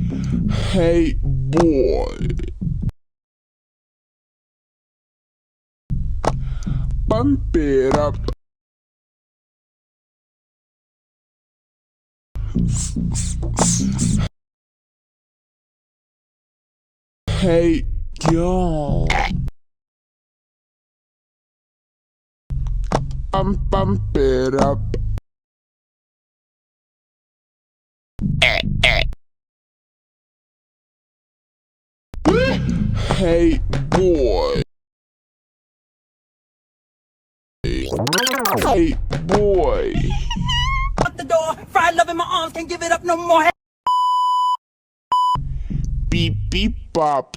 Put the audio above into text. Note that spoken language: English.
Hey boy, pump it up. Hey yo, pump it up. Hey boy. Hey boy. Out the door, fried love in my arms, can't give it up no more. Beep beep bop.